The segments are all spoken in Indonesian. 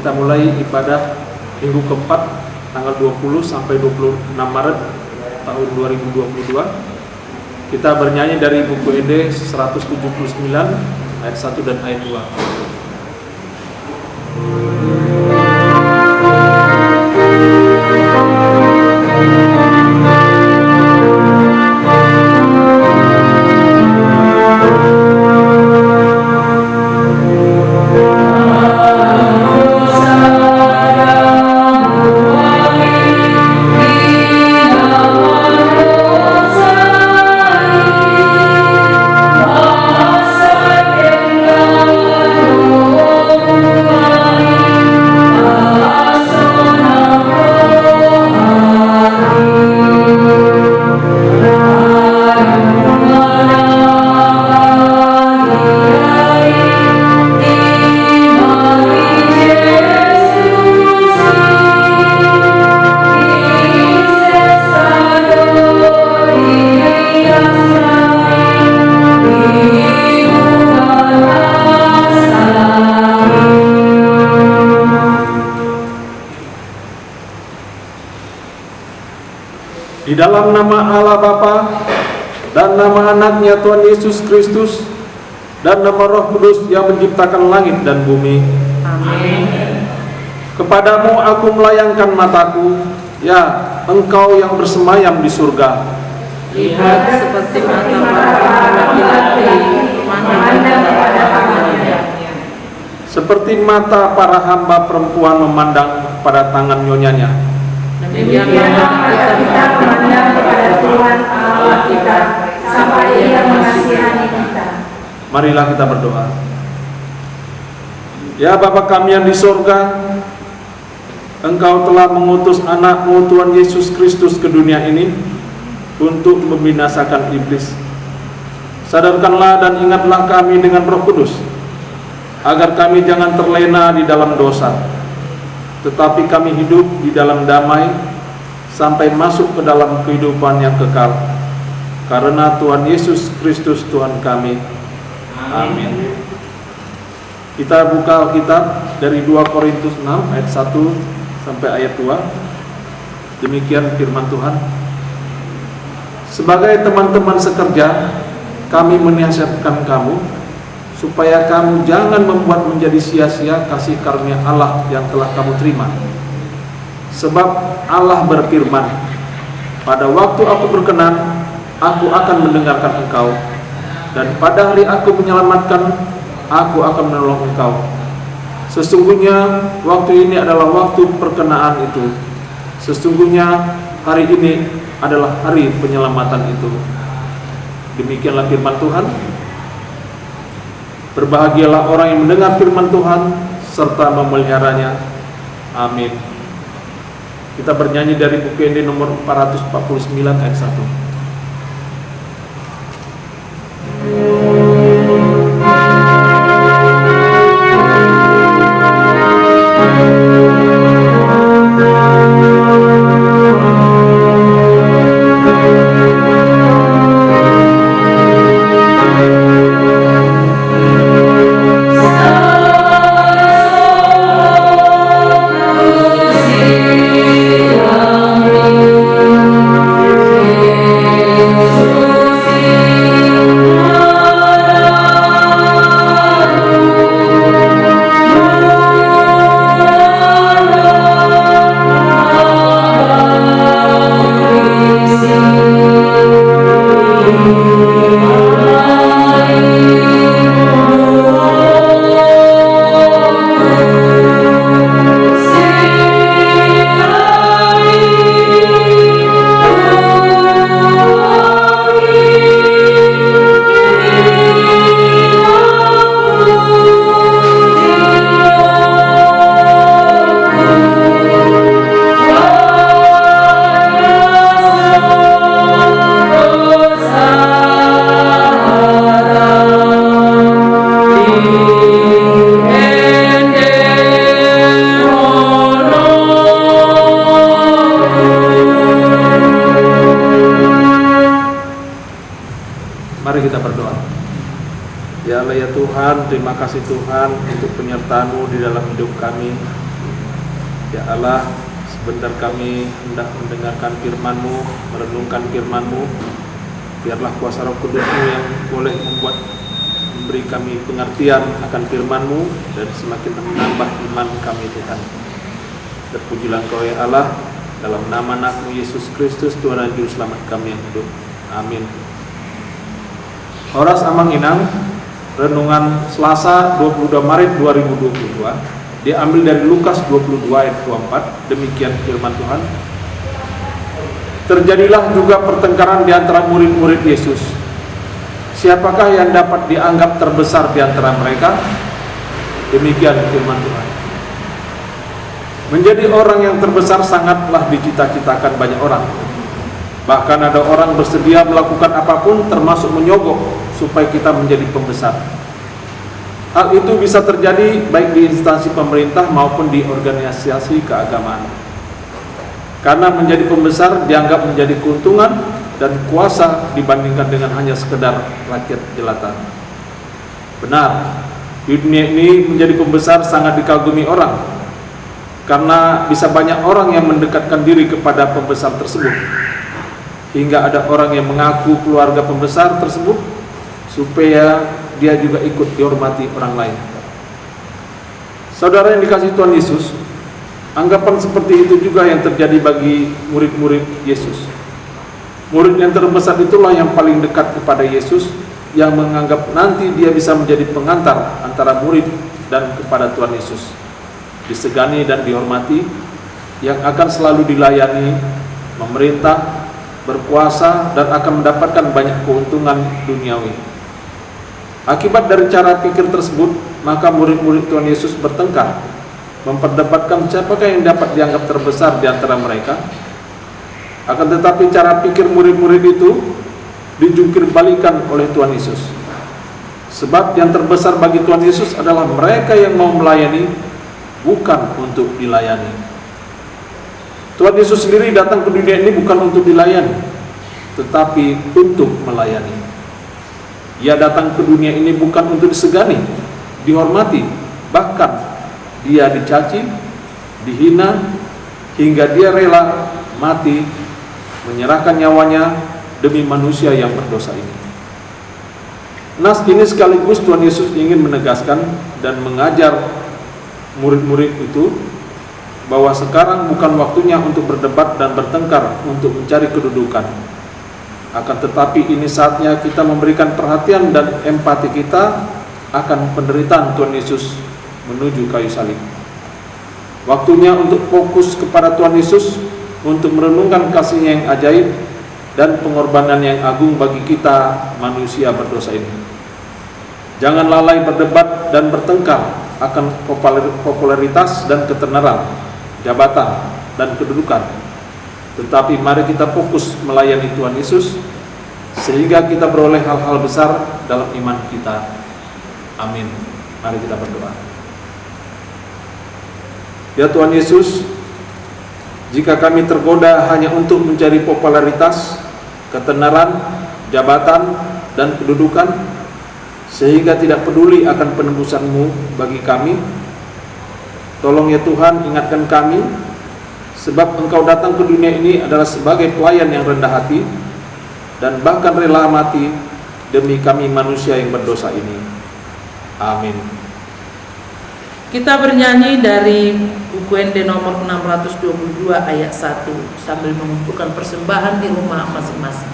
kita mulai ibadah minggu keempat tanggal 20 sampai 26 Maret tahun 2022. Kita bernyanyi dari buku ED 179 ayat 1 dan ayat 2. Di dalam nama Allah Bapa dan nama anaknya Tuhan Yesus Kristus dan nama Roh Kudus yang menciptakan langit dan bumi. Amin. Kepadamu aku melayangkan mataku, ya Engkau yang bersemayam di surga. Lihat seperti mata para laki-laki memandang kepada hambanya. Seperti mata para hamba perempuan memandang pada tangan nyonyanya. Demikianlah kita memandang kepada Tuhan Allah kita sampai Ia mengasihani kita. Marilah kita berdoa. Ya Bapa kami yang di sorga, Engkau telah mengutus anak-Mu Tuhan Yesus Kristus ke dunia ini untuk membinasakan iblis. Sadarkanlah dan ingatlah kami dengan Roh Kudus, agar kami jangan terlena di dalam dosa, tetapi kami hidup di dalam damai sampai masuk ke dalam kehidupan yang kekal. Karena Tuhan Yesus Kristus Tuhan kami. Amin. Kita buka Alkitab dari 2 Korintus 6 ayat 1 sampai ayat 2. Demikian firman Tuhan. Sebagai teman-teman sekerja, kami menasihatkan kamu supaya kamu jangan membuat menjadi sia-sia kasih karunia Allah yang telah kamu terima. Sebab Allah berfirman, pada waktu aku berkenan, aku akan mendengarkan engkau, dan pada hari aku menyelamatkan, aku akan menolong engkau. Sesungguhnya waktu ini adalah waktu perkenaan itu. Sesungguhnya hari ini adalah hari penyelamatan itu. Demikianlah firman Tuhan. Berbahagialah orang yang mendengar firman Tuhan serta memeliharanya. Amin. Kita bernyanyi dari buku ED nomor 449 ayat 1. Mari kita berdoa. Ya Allah ya Tuhan, terima kasih Tuhan untuk penyertaan-Mu di dalam hidup kami. Ya Allah, sebentar kami hendak mendengarkan firman-Mu, merenungkan firman-Mu. Biarlah kuasa Roh Kudus-Mu yang boleh memberi kami pengertian akan firman-Mu dan semakin menambah iman kami Tuhan. Terpujilah Engkau ya Allah, dalam nama Anak-Mu Yesus Kristus, Tuhan dan Juru Selamat kami yang hidup. Amin. Horas Amang Inang, renungan Selasa 22 Maret 2022, diambil dari Lukas 22 ayat 24. Demikian firman Tuhan. Terjadilah juga pertengkaran di antara murid-murid Yesus. Siapakah yang dapat dianggap terbesar di antara mereka? Demikian firman Tuhan. Menjadi orang yang terbesar sangatlah dicita-citakan banyak orang. Bahkan ada orang bersedia melakukan apapun termasuk menyogok supaya kita menjadi pembesar. Hal itu bisa terjadi baik di instansi pemerintah maupun di organisasi keagamaan. Karena menjadi pembesar dianggap menjadi keuntungan dan kuasa dibandingkan dengan hanya sekedar rakyat jelata. Benar, di dunia ini menjadi pembesar sangat dikagumi orang. Karena bisa banyak orang yang mendekatkan diri kepada pembesar tersebut. Hingga ada orang yang mengaku keluarga pembesar tersebut supaya dia juga ikut dihormati orang lain. Saudara yang dikasihi Tuhan Yesus, anggapan seperti itu juga yang terjadi bagi murid-murid Yesus. Murid yang terbesar itulah yang paling dekat kepada Yesus, yang menganggap nanti dia bisa menjadi pengantar antara murid dan kepada Tuhan Yesus, disegani dan dihormati, yang akan selalu dilayani, memerintah, berkuasa, dan akan mendapatkan banyak keuntungan duniawi. Akibat dari cara pikir tersebut, maka murid-murid Tuhan Yesus bertengkar, memperdebatkan siapakah yang dapat dianggap terbesar di antara mereka. Akan tetapi cara pikir murid-murid itu dijungkir balikan oleh Tuhan Yesus. Sebab yang terbesar bagi Tuhan Yesus adalah mereka yang mau melayani, bukan untuk dilayani. Tuhan Yesus sendiri datang ke dunia ini bukan untuk dilayani, tetapi untuk melayani. Ia datang ke dunia ini bukan untuk disegani, dihormati, bahkan dia dicaci, dihina, hingga dia rela mati, menyerahkan nyawanya demi manusia yang berdosa ini. Nas ini sekaligus Tuhan Yesus ingin menegaskan dan mengajar murid-murid itu bahwa sekarang bukan waktunya untuk berdebat dan bertengkar untuk mencari kedudukan. Akan tetapi ini saatnya kita memberikan perhatian dan empati kita akan penderitaan Tuhan Yesus menuju kayu salib. Waktunya untuk fokus kepada Tuhan Yesus, untuk merenungkan kasih-Nya yang ajaib dan pengorbanan yang agung bagi kita manusia berdosa ini. Jangan lalai berdebat dan bertengkar akan popularitas dan ketenaran, jabatan dan kedudukan. Tetapi mari kita fokus melayani Tuhan Yesus sehingga kita beroleh hal-hal besar dalam iman kita. Amin. Mari kita berdoa. Ya Tuhan Yesus, jika kami tergoda hanya untuk mencari popularitas, ketenaran, jabatan, dan kedudukan, sehingga tidak peduli akan penembusan-Mu bagi kami, tolong ya Tuhan, ingatkan kami, sebab Engkau datang ke dunia ini adalah sebagai pelayan yang rendah hati, dan bahkan rela mati demi kami manusia yang berdosa ini. Amin. Kita bernyanyi dari buku ND nomor 622 ayat 1 sambil mengumpulkan persembahan di rumah masing-masing.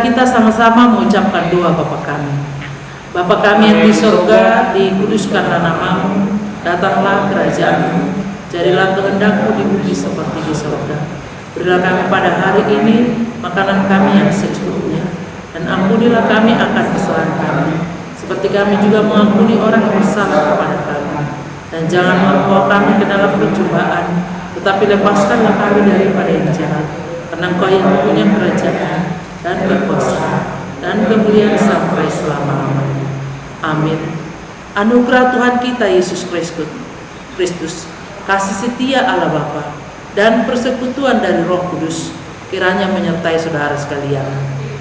Marilah kita sama-sama mengucapkan doa Bapa kami. Bapa kami yang di sorga, dikuduskanlah namamu, datanglah kerajaanmu, jadilah kehendak-Mu di bumi seperti di sorga. Berilah kami pada hari ini makanan kami yang secukupnya, dan ampunilah kami akan kesalahan kami, seperti kami juga mengampuni orang yang bersalah kepada kami. Dan jangan membawa kami ke dalam pencobaan, tetapi lepaskanlah kami daripada yang jahat. Karena Engkau yang mempunyai kerajaan dan kekuasaan dan kemuliaan sampai selama-lamanya. Amin. Anugerah Tuhan kita Yesus Kristus, kasih setia Allah Bapa, dan persekutuan dari Roh Kudus kiranya menyertai saudara sekalian.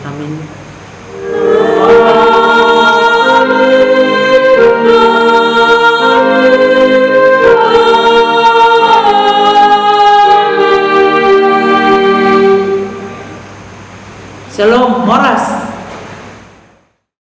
Amin. Shalom, Moras.